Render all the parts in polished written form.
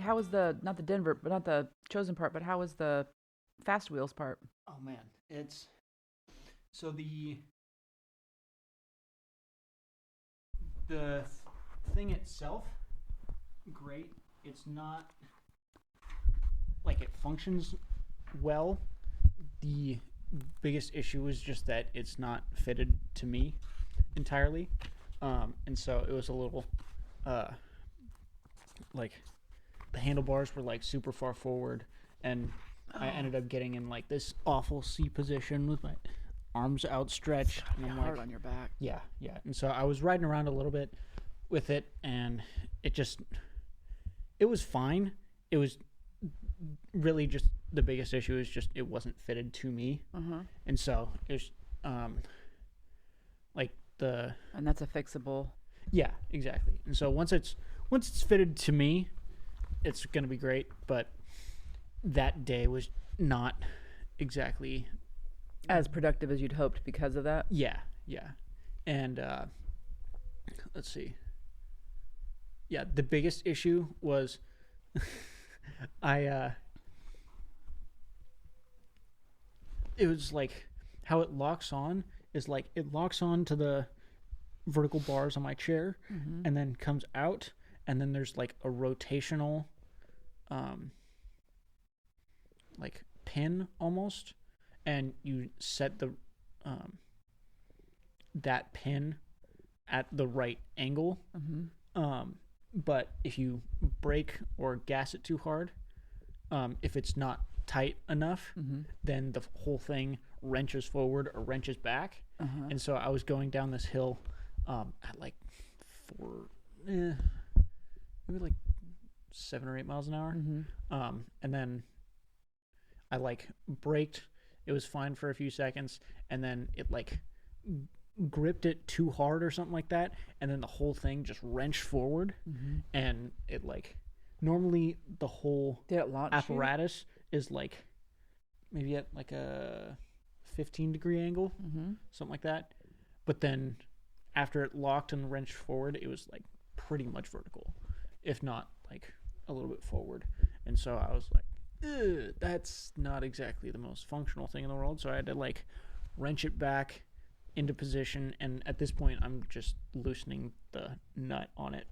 how was not the Denver, but not the Chosen part, but how was the Fast Wheels part? Oh man, it's so the thing itself, great. It's not like it functions well. The biggest issue is just that it's not fitted to me entirely, and so it was a little like the handlebars were like super far forward, and I ended up getting in like this awful C position with my arms outstretched. And I'm hard like, on your back. yeah. And so I was riding around a little bit with it, and it was fine. It was really just the biggest issue is just it wasn't fitted to me, and so it was like the And that's a fixable. yeah, exactly. And so once it's fitted to me, it's gonna be great. But that day was not exactly As productive as you'd hoped because of that? yeah. And let's see. Yeah, the biggest issue was it was like how it locks on is like it locks on to the vertical bars on my chair and then comes out, and then there's like a rotational like pin almost, and you set the that pin at the right angle. But if you brake or gas it too hard, if it's not tight enough, then the whole thing wrenches forward or wrenches back. And so I was going down this hill at like maybe like 7 or 8 miles an hour. And then I like braked. It was fine for a few seconds, and then it like gripped it too hard or something like that, and then the whole thing just wrenched forward, and it like normally the whole Did it launch apparatus is like maybe at like a 15-degree angle, something like that, but then after it locked and wrenched forward, it was like pretty much vertical, if not like a little bit forward. And so I was like, that's not exactly the most functional thing in the world. So I had to like wrench it back into position, and at this point I'm just loosening the nut on it.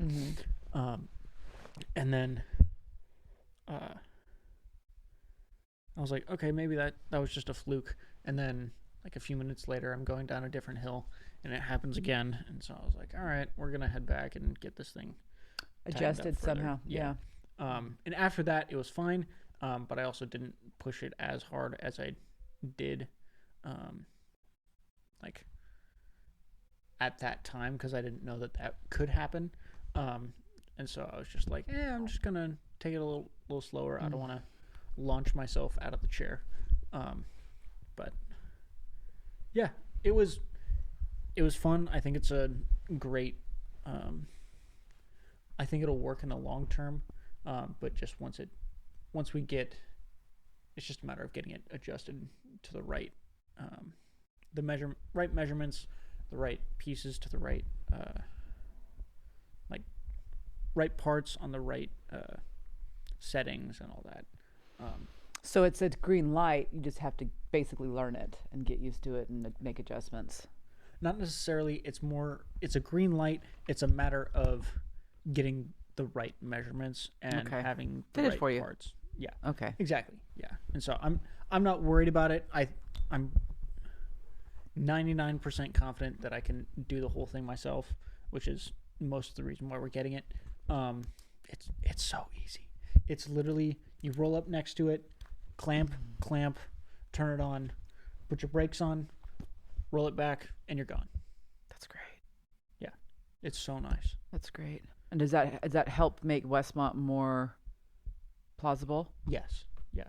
And then I was like, okay, maybe that was just a fluke. And then like a few minutes later I'm going down a different hill and it happens again, and so I was like, all right, we're gonna head back and get this thing adjusted somehow. Yeah. And after that it was fine, but I also didn't push it as hard as I did like at that time, because I didn't know that could happen. And so I was just like, I'm just gonna take it a little slower. I don't want to launch myself out of the chair. But yeah, it was fun. I think it's a great I think it'll work in the long term, but just once we get, it's just a matter of getting it adjusted to the right right measurements, the right pieces to the right like right parts on the right settings and all that. So it's a green light. You just have to basically learn it and get used to it and make adjustments. Not necessarily. It's a green light. It's a matter of getting the right measurements and having the Fitted right for you. parts. Yeah. Okay. Exactly. Yeah. And so I'm not worried about it. I'm 99% confident that I can do the whole thing myself, which is most of the reason why we're getting it. It's so easy. It's literally you roll up next to it, clamp, turn it on, put your brakes on, roll it back, and you're gone. That's great. Yeah. It's so nice. That's great. And does that help make Westmont more plausible? Yes. Yeah.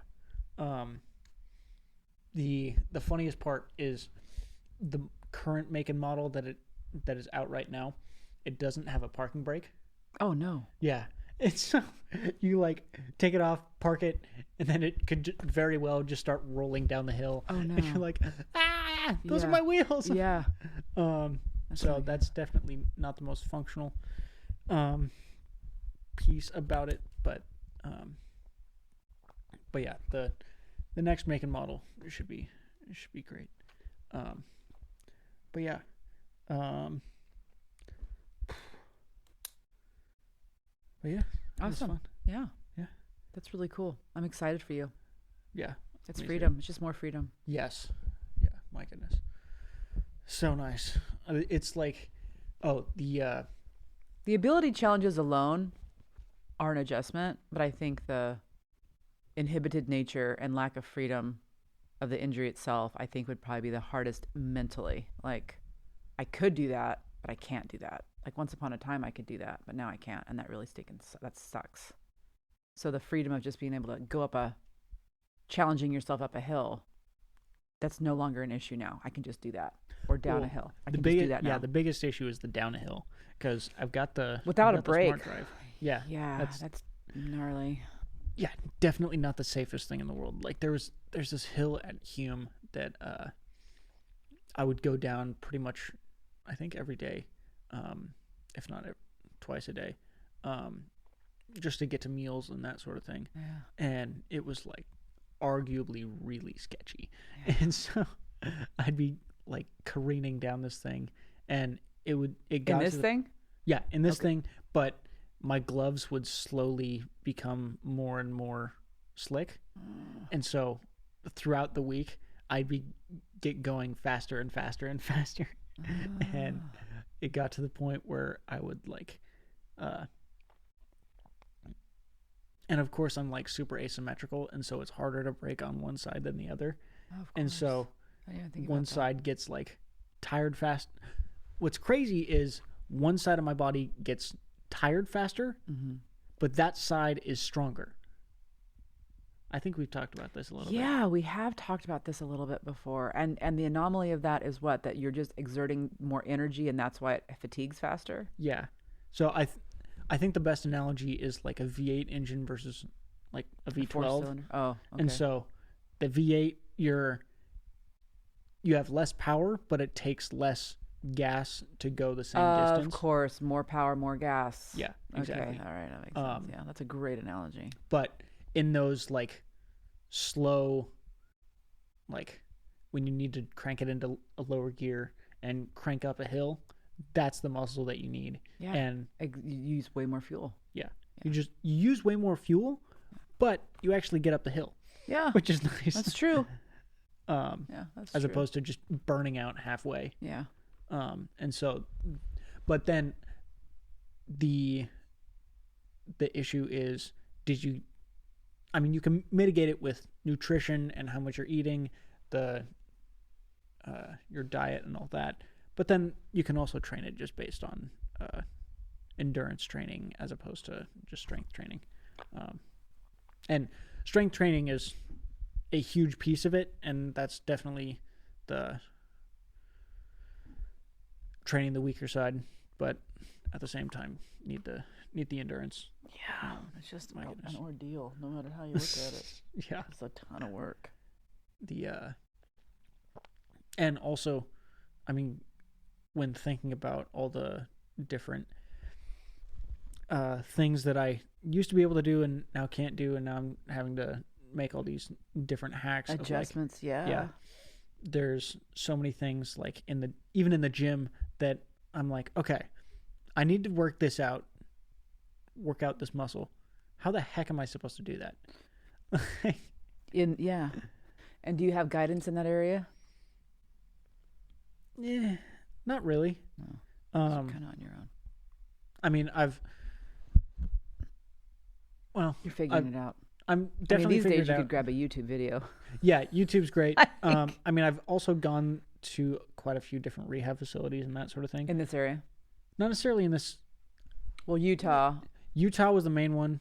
The funniest part is the current make and model that is out right now. It doesn't have a parking brake. Oh no. Yeah. It's you like take it off, park it, and then it could very well just start rolling down the hill. Oh no. And you're like, those are my wheels. Yeah. That's definitely not the most functional piece about it, but but yeah, the next make and model should be great. But yeah, but yeah, it was Awesome. fun. Yeah. Yeah. That's really cool. I'm excited for you. Yeah, It's me too. freedom. It's just more freedom. Yes. Yeah. My goodness. So nice. It's like, oh, The ability challenges alone are an adjustment, but I think the inhibited nature and lack of freedom of the injury itself, I think would probably be the hardest mentally. Like, I could do that, but I can't do that. Like, once upon a time, I could do that, but now I can't, and that really that sucks. So the freedom of just being able to go challenging yourself up a hill, that's no longer an issue now. I can just do that. Or down a hill. I can just do that now. Yeah, the biggest issue is the down a hill because I've got the without I've got a brake. the smart drive. Yeah, Yeah, that's gnarly. Yeah, definitely not the safest thing in the world. Like there's this hill at Hume that I would go down pretty much, I think every day, if not twice a day, just to get to meals and that sort of thing. Yeah. And it was like arguably really sketchy, and so I'd be like careening down this thing, and it got in this thing. Yeah, in this thing, but my gloves would slowly become more and more slick. And so throughout the week, I'd get going faster and faster and faster. And it got to the point where I would like, and of course I'm like super asymmetrical. And so it's harder to brake on one side than the other. And so one side gets like tired fast. What's crazy is one side of my body gets tired faster, but that side is stronger. I think we've talked about this a little bit. Yeah, we have talked about this a little bit before. And the anomaly of that is that you're just exerting more energy, and that's why it fatigues faster? Yeah. So I think the best analogy is like a V8 engine versus like a V12. Four-cylinder. Oh, okay. And so the V8, you have less power, but it takes less gas to go the same distance. Of course, more power, more gas. Yeah, exactly. Okay, all right, that makes sense. Yeah, that's a great analogy. But in those like slow, like when you need to crank it into a lower gear and crank up a hill, that's the muscle that you need. Yeah, and you use way more fuel. Yeah. You use way more fuel, but you actually get up the hill. Yeah, which is nice. That's true. Yeah, that's as true. Opposed to just burning out halfway. Yeah. And so, but then the issue is, you can mitigate it with nutrition and how much you're eating, your diet and all that. But then you can also train it just based on endurance training as opposed to just strength training. And strength training is a huge piece of it, and that's definitely the training the weaker side, but at the same time need the endurance. Yeah, it's just an ordeal, no matter how you look at it. Yeah, it's a ton of work. And also, when thinking about all the different things that I used to be able to do and now can't do, and now I'm having to make all these different hacks, adjustments. Yeah. There's so many things like even in the gym that I'm like, okay, I need to work out this muscle. How the heck am I supposed to do that? Yeah. And do you have guidance in that area? Yeah, not really. No. Kind of on your own. You're figuring it out. I'm definitely these days you out. could grab a YouTube video. Yeah, YouTube's great. I've also gone to quite a few different rehab facilities and that sort of thing. In this area? Not necessarily in this. Well, Utah. Utah was the main one,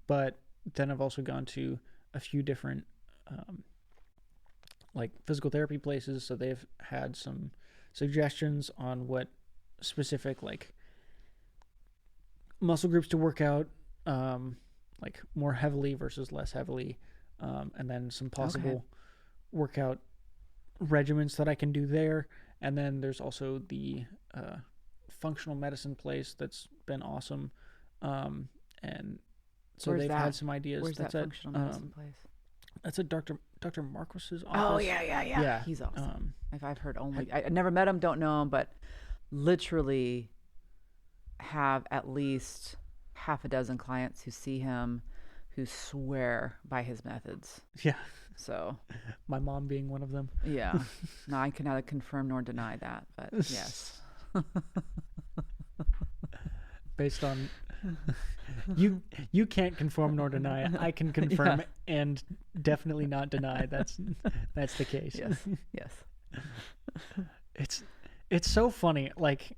but then I've also gone to a few different like physical therapy places, so they've had some suggestions on what specific like muscle groups to work out, like more heavily versus less heavily, and then some possible workout regimens that I can do there. And then there's also the functional medicine place that's been awesome, and so they've had some ideas. Where's that's that functional medicine place? That's a Dr. Marquis's office. Oh yeah. Yeah. He's awesome. I've heard only. I never met him, don't know him, but literally have at least half a dozen clients who see him who swear by his methods. Yeah. So, my mom being one of them. Yeah. No, I can neither confirm nor deny that, but yes. Based on you can't confirm nor deny it. I can confirm and definitely not deny. That's the case. Yes. It's so funny. Like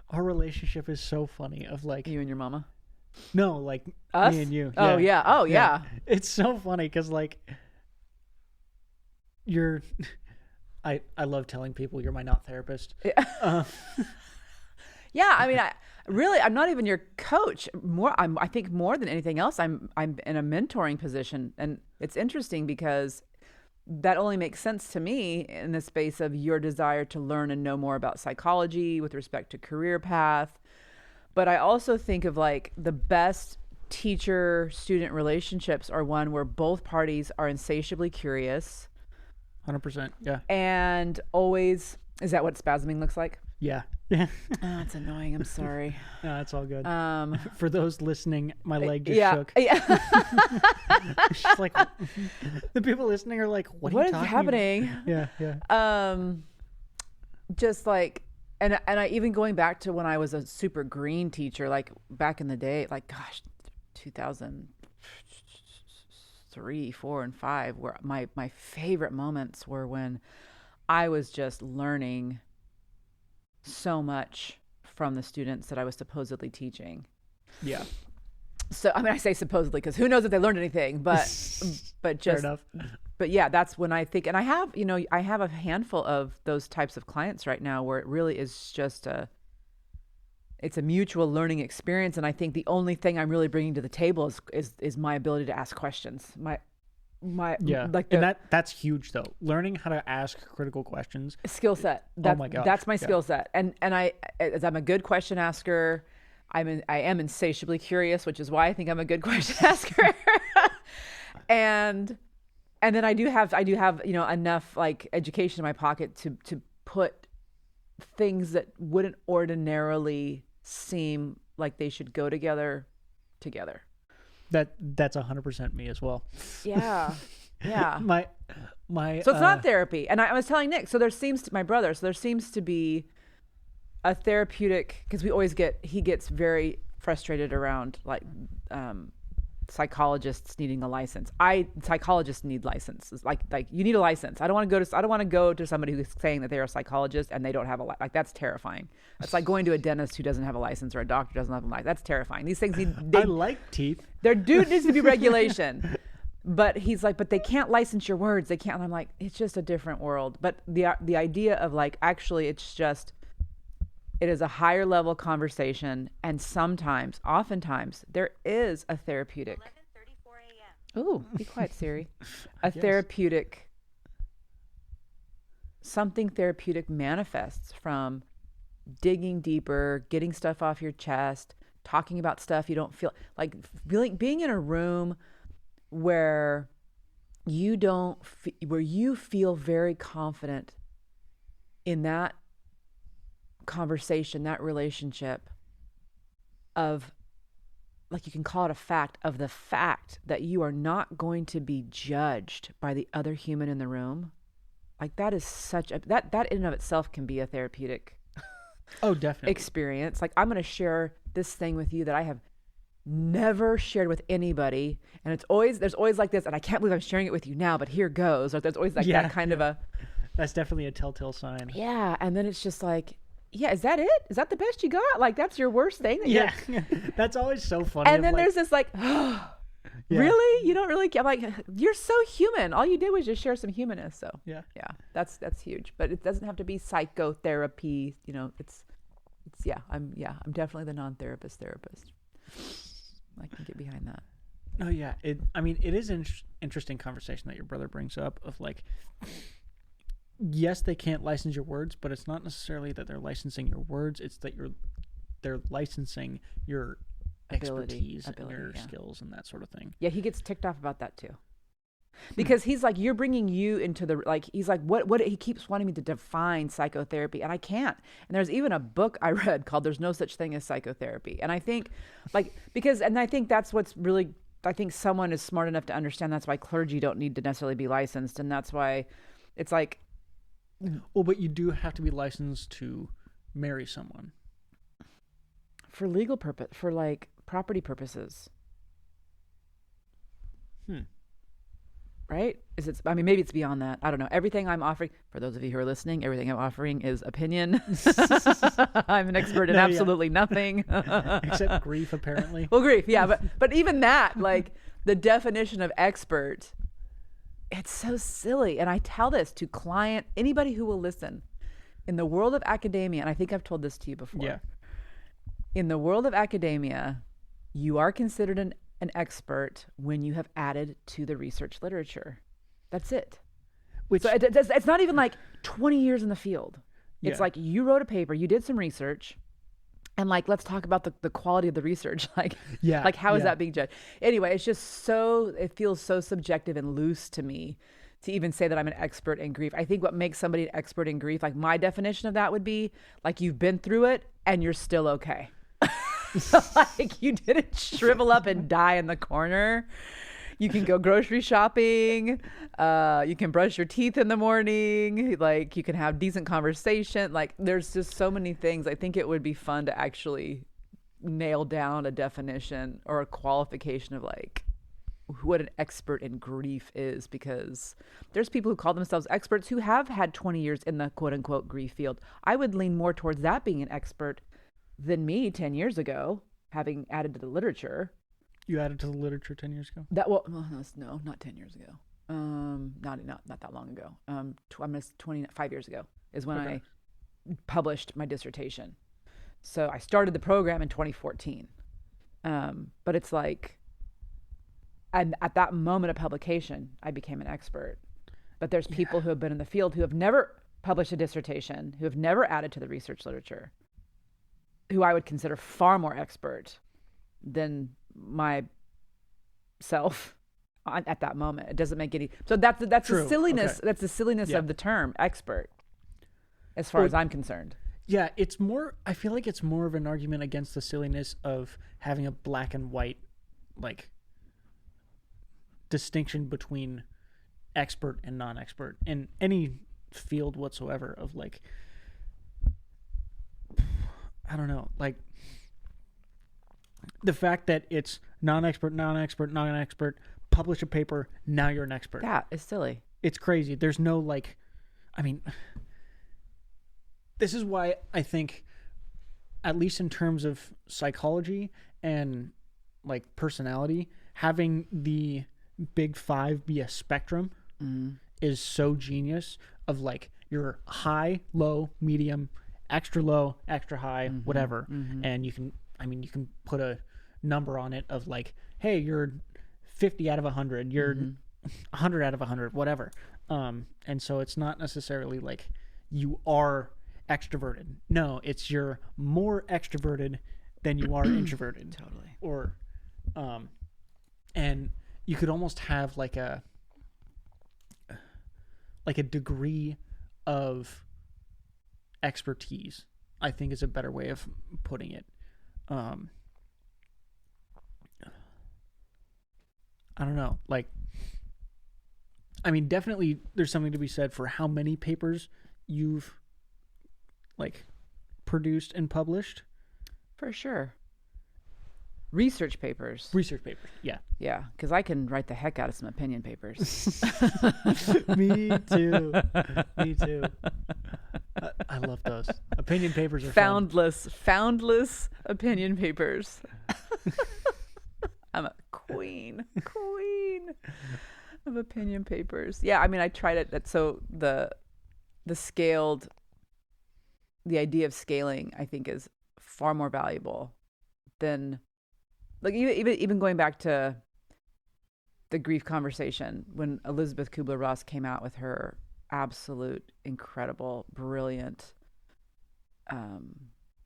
our relationship is so funny. Of like you and your mama. No, like us? Me and you. Oh yeah. Oh yeah. It's so funny because like you're. I love telling people you're my not therapist. Yeah. Yeah, I mean, I'm not even your coach. I think more than anything else, I'm in a mentoring position, and it's interesting because that only makes sense to me in the space of your desire to learn and know more about psychology with respect to career path. But I also think of like the best teacher-student relationships are one where both parties are insatiably curious. 100%. Yeah. And always, is that what spasming looks like? Yeah. Oh, it's annoying. I'm sorry. No, it's all good. For those listening, my leg just shook. Yeah. She's like, the people listening are like, what are you talking happening? About? Yeah. Just like, and I even going back to when I was a super green teacher, like back in the day, like gosh, 2003, 4, and 5, where my favorite moments were when I was just learning so much from the students that I was supposedly teaching. Yeah. So I mean, I say supposedly because who knows if they learned anything, but just. Fair enough. But yeah, that's when I think, and I have a handful of those types of clients right now where it really is just it's a mutual learning experience, and I think the only thing I'm really bringing to the table is my ability to ask questions. That's huge though. Learning how to ask critical questions. Skill set. Oh my gosh. That's my skill set. And I'm a good question asker. I am insatiably curious, which is why I think I'm a good question asker. and then I do have enough like education in my pocket to put things that wouldn't ordinarily seem like they should go together. That's 100% me as well. Yeah. my So it's not therapy. And I was telling Nick, so there seems to be a therapeutic, because he gets very frustrated around like psychologists needing a license. Psychologists need licenses. Like you need a license. I don't want to go to somebody who's saying that they're a psychologist and they don't have like that's terrifying. That's like going to a dentist who doesn't have a license or a doctor doesn't have a license. That's terrifying. These things I like teeth. There needs to be regulation. But he's like, but they can't license your words. They can't. And I'm like, it's just a different world. But the idea of like, actually, it is a higher level conversation, and oftentimes, there is a therapeutic. 11:34 a.m. Ooh, be quiet, Siri. Therapeutic. Something therapeutic manifests from digging deeper, getting stuff off your chest, talking about stuff you don't feel like being in a room where you feel very confident in that conversation, that relationship of, like, you can call it a fact, of the fact that you are not going to be judged by the other human in the room. Like, that is that in and of itself can be a therapeutic definitely experience. Like, I'm going to share this thing with you that I have never shared with anybody, and there's always like this, and I can't believe I'm sharing it with you now, but here goes. Or there's always like that kind of a. That's definitely a telltale sign. Yeah, and then it's just like, yeah, is that it? Is that the best you got? Like, that's your worst thing? That's always so funny. And then there's this like, really? You don't really care? Like, you're so human. All you did was just share some humanness. So yeah, that's huge. But it doesn't have to be psychotherapy. You know, I'm definitely the non-therapist. I can get behind that. Oh yeah, it is an interesting conversation that your brother brings up of like, yes, they can't license your words, but it's not necessarily that they're licensing your words. It's that they're licensing your expertise and your skills and that sort of thing. Yeah, he gets ticked off about that too. Because he's like, you're bringing you into the, like, he's like, what, he keeps wanting me to define psychotherapy, and I can't. And there's even a book I read called There's No Such Thing as Psychotherapy. And I think, like, and I think that's what's really, I think someone is smart enough to understand that's why clergy don't need to necessarily be licensed. And that's why it's like. Well, but you do have to be licensed to marry someone. For legal purpose, for like property purposes. Right? I mean, maybe it's beyond that. I don't know. Everything I'm offering, for those of you who are listening, everything I'm offering is opinion. I'm an expert in absolutely nothing. Except grief, apparently. Well, grief, yeah. But even that, like, the definition of expert, it's so silly. And I tell this to anybody who will listen. In the world of academia, and I think I've told this to you before. Yeah. In the world of academia, you are considered an expert when you have added to the research literature. That's it. So it's not even like 20 years in the field. It's like you wrote a paper, you did some research, and like, let's talk about the quality of the research. Like how is that being judged? Anyway, it's just it feels so subjective and loose to me to even say that I'm an expert in grief. I think what makes somebody an expert in grief, like my definition of that would be like, you've been through it and you're still okay. So like, you didn't shrivel up and die in the corner. You can go grocery shopping. You can brush your teeth in the morning. Like, you can have decent conversation. Like, there's just so many things. I think it would be fun to actually nail down a definition or a qualification of like what an expert in grief is, because there's people who call themselves experts who have had 20 years in the quote unquote grief field. I would lean more towards that being an expert than me 10 years ago, having added to the literature. You added to the literature 10 years ago? No, not 10 years ago. Not that long ago. 25 years ago is when I published my dissertation. So I started the program in 2014. But it's like, and at that moment of publication, I became an expert. But there's people who have been in the field who have never published a dissertation, who have never added to the research literature, who I would consider far more expert than myself at that moment. It doesn't make any. So that's True. the silliness. Okay. That's the silliness of the term expert, as far as I'm concerned. Yeah, it's more. I feel like it's more of an argument against the silliness of having a black and white, like, distinction between expert and non-expert in any field whatsoever. Of like, I don't know, like the fact that it's non-expert, publish a paper, now you're an expert. That is silly. It's crazy. There's no like, I mean, this is why I think, at least in terms of psychology and like personality, having the big five be a spectrum is so genius. Of like, you're high, low, medium, extra low, extra high, whatever. And you can put a number on it of like, hey, you're 50 out of 100, you're 100 out of 100, whatever. And so it's not necessarily like you are extroverted. No, it's you're more extroverted than you are introverted. Totally. Or, and you could almost have like a degree of expertise, I think, is a better way of putting it. I don't know. Like, I mean, definitely there's something to be said for how many papers you've like produced and published. For sure. Research papers. Yeah. Yeah, because I can write the heck out of some opinion papers. Me too. I love those. Opinion papers are foundless opinion papers. I'm a queen of opinion papers. Yeah, I mean, I tried it. So the idea of scaling, I think, is far more valuable than, like, even going back to the grief conversation when Elizabeth Kubler-Ross came out with her absolute, incredible, brilliant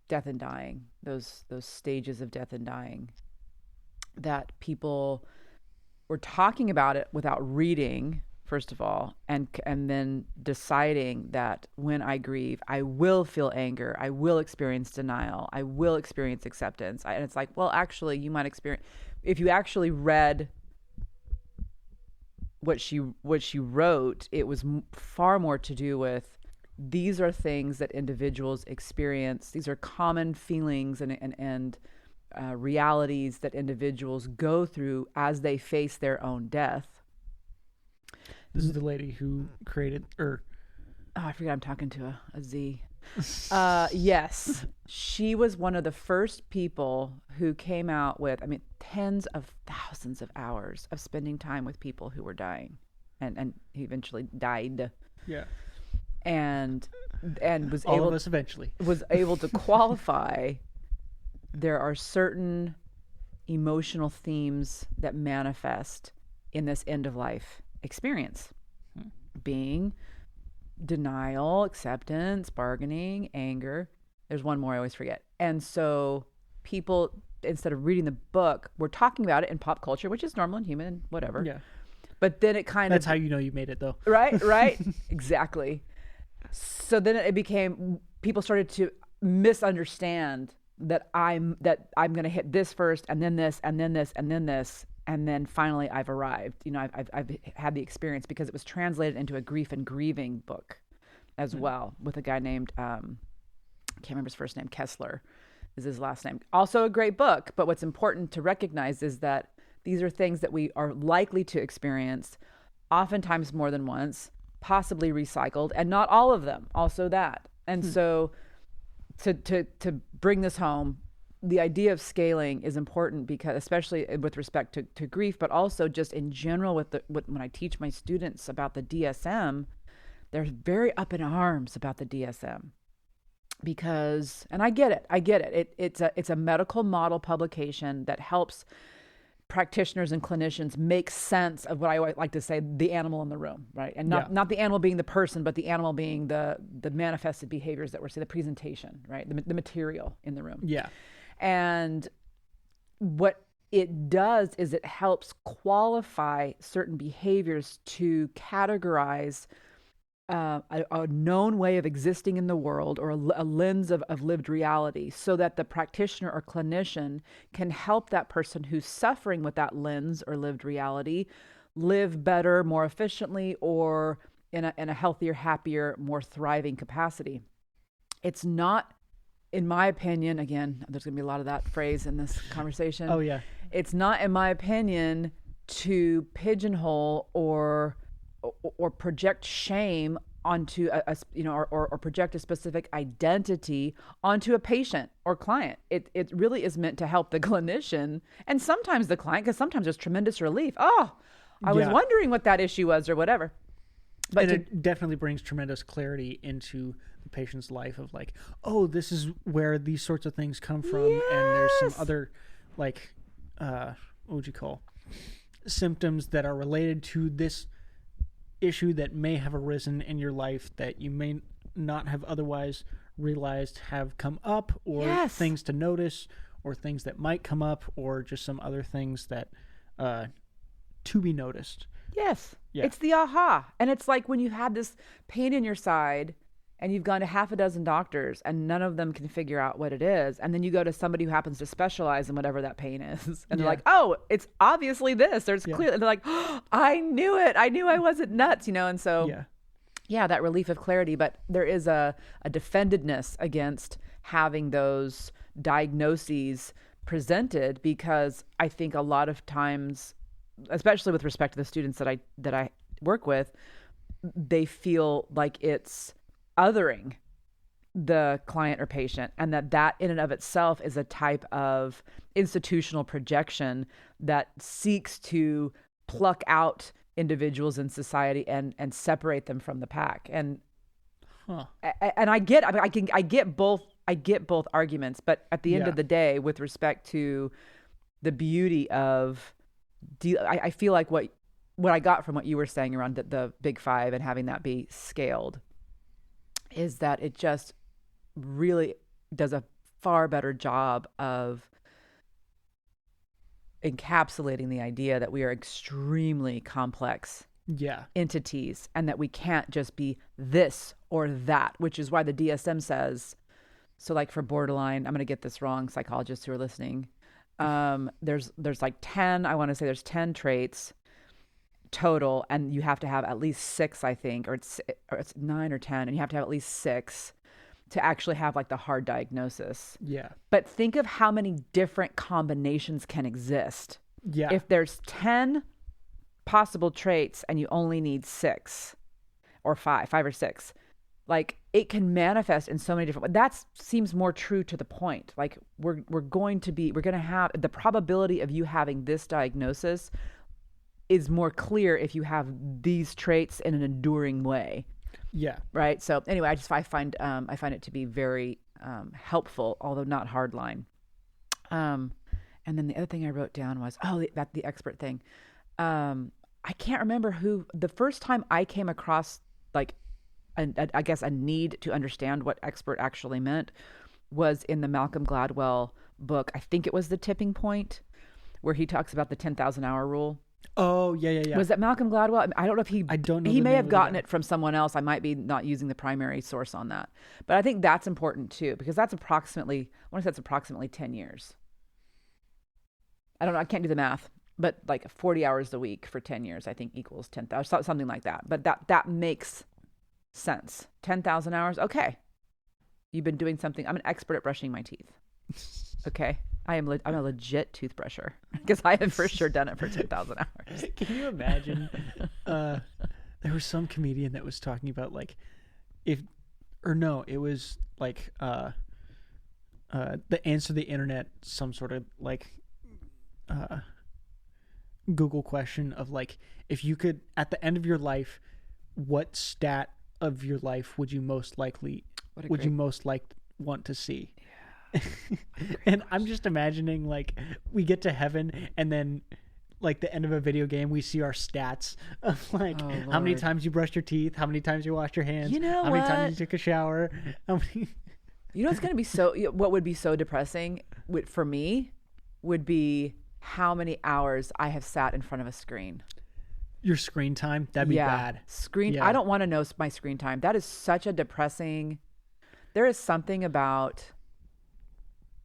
death and dying, those stages of death and dying that people were talking about it without reading, first of all, and then deciding that when I grieve, I will feel anger, I will experience denial, I will experience acceptance. And it's like, well, actually, you might experience, if you actually read what she wrote, it was far more to do with, these are things that individuals experience. These are common feelings and realities that individuals go through as they face their own death. This is the lady who created, I forget I'm talking to a Z. Yes, she was one of the first people who came out with, I mean, tens of thousands of hours of spending time with people who were dying, and he eventually died. Yeah. And was all able of us eventually was able to qualify. There are certain emotional themes that manifest in this end of life experience, being denial, acceptance, bargaining, anger. There's one more I always forget. And so people, instead of reading the book, were talking about it in pop culture, which is normal and human and whatever. Yeah. But then it kind That's of... how you know you made it, though. Right? Exactly. So then it became, people started to misunderstand that I'm going to hit this first, and then this, and then this, and then this, and then finally I've arrived. You know, I've had the experience because it was translated into a grief and grieving book as well, with a guy named I can't remember his first name. Kessler is his last name. Also a great book. But what's important to recognize is that these are things that we are likely to experience, oftentimes more than once, possibly recycled, and not all of them. Also that. And so to bring this home, the idea of scaling is important, because especially with respect to grief, but also just in general when I teach my students about the DSM, they're very up in arms about the DSM, because, and I get it. It's a medical model publication that helps practitioners and clinicians make sense of what I always like to say, the animal in the room, right? And not the animal being the person, but the animal being the manifested behaviors that we're seeing, the presentation, right? The material in the room. Yeah. And what it does is it helps qualify certain behaviors to categorize a known way of existing in the world, or a lens of lived reality, so that the practitioner or clinician can help that person who's suffering with that lens or lived reality live better, more efficiently, or in a healthier, happier, more thriving capacity. It's not, in my opinion, again, there's going to be a lot of that phrase in this conversation. Oh, yeah. It's not, in my opinion, to pigeonhole or project shame onto or project a specific identity onto a patient or client. It really is meant to help the clinician, and sometimes the client, because sometimes there's tremendous relief. Oh, I was wondering what that issue was, or whatever. But it definitely brings tremendous clarity into the patient's life of like, oh, this is where these sorts of things come from. Yes. And there's some other, like, what would you call, symptoms that are related to this issue that may have arisen in your life that you may not have otherwise realized have come up, or things to notice, or things that might come up, or just some other things that to be noticed. Yes. Yeah. It's the aha. And it's like when you've had this pain in your side and you've gone to half a dozen doctors and none of them can figure out what it is. And then you go to somebody who happens to specialize in whatever that pain is. And they're like, oh, it's obviously this. There's clearly, they're like, oh, I knew it. I knew I wasn't nuts, And so, that relief of clarity. But there is a defendedness against having those diagnoses presented, because I think a lot of times, especially with respect to the students that I work with, they feel like it's othering the client or patient, and that in and of itself is a type of institutional projection that seeks to pluck out individuals in society and separate them from the pack. And I get both arguments, but at the end of the day, with respect to the beauty of I feel like what I got from what you were saying around the Big Five and having that be scaled is that it just really does a far better job of encapsulating the idea that we are extremely complex entities and that we can't just be this or that, which is why the DSM says, so like for borderline, I'm going to get this wrong, psychologists who are listening, there's like 10, I want to say there's 10 traits total, and you have to have at least 6, I think, or it's 9 or 10, and you have to have at least 6 to actually have like the hard diagnosis. Yeah. But think of how many different combinations can exist. Yeah. If there's 10 possible traits and you only need 6 or 5 or 6, like it can manifest in so many different. That seems more true to the point. Like we're going to have the probability of you having this diagnosis is more clear if you have these traits in an enduring way. Yeah. Right. So anyway, I find it to be very helpful, although not hardline. And then the other thing I wrote down was the expert thing. I can't remember who the first time I came across like I guess a need to understand what expert actually meant was in the Malcolm Gladwell book. I think it was The Tipping Point, where he talks about the 10,000 hour rule. Oh, yeah. Was that Malcolm Gladwell? I don't know if I don't know. He may have gotten it from someone else. I might be not using the primary source on that. But I think that's important too, because that's approximately 10 years. I don't know. I can't do the math, but like 40 hours a week for 10 years, I think equals 10,000, something like that. But that makes sense. 10,000 hours. Okay. You've been doing something. I'm an expert at brushing my teeth. Okay. I'm a legit toothbrusher because I have for sure done it for 10,000 hours. Can you imagine? There was some comedian that was talking about like it was like the answer to the internet, some sort of like Google question of like, if you could at the end of your life, what stat of your life would you most want to see? And I'm just imagining like we get to heaven and then like the end of a video game we see our stats of like how many times you brushed your teeth, how many times you washed your hands, how many times you took a shower, You know what's going to be what would be so depressing for me would be how many hours I have sat in front of a screen. Your screen time? That'd be bad. Yeah. I don't want to know my screen time. That is such a depressing. There is something about.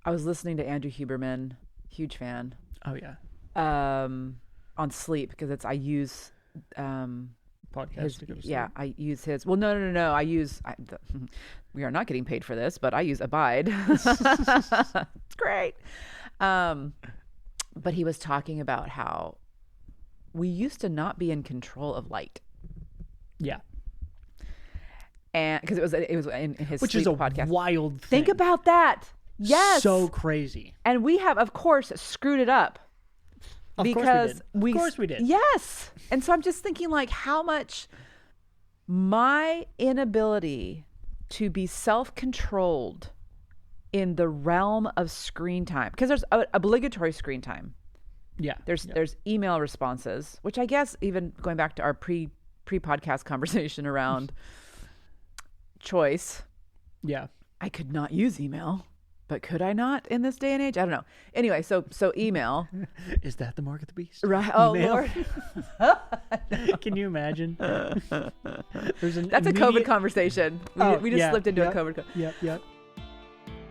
I was listening to Andrew Huberman, huge fan. Oh yeah. On sleep because I use podcast. I use his. Well, no. I use. We are not getting paid for this, but I use Abide. It's great. But he was talking about how we used to not be in control of light. Yeah. And because it was in his which sleep is a podcast. Wild thing. Think about that. Yes. So crazy. And we have, of course, screwed it up. Of course we did. Yes. And so I'm just thinking like how much my inability to be self-controlled in the realm of screen time, because there's obligatory screen time. Yeah. There's email responses, which I guess even going back to our pre-podcast conversation around choice. Yeah. I could not use email. But could I not in this day and age? I don't know. Anyway, so email. Is that the mark of the beast? Right. Oh, email? Lord. Can you imagine? That's a COVID conversation. We just slipped into a COVID. Yep.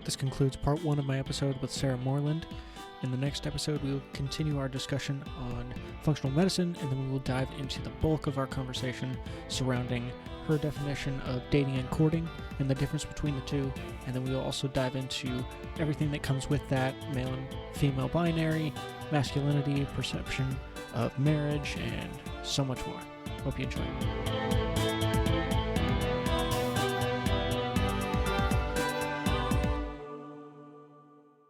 This concludes part 1 of my episode with Sarah Moreland. In the next episode, we will continue our discussion on functional medicine, and then we will dive into the bulk of our conversation surrounding her definition of dating and courting and the difference between the two. And then we'll also dive into everything that comes with that, male and female binary, masculinity, perception of marriage, and so much more. Hope you enjoy.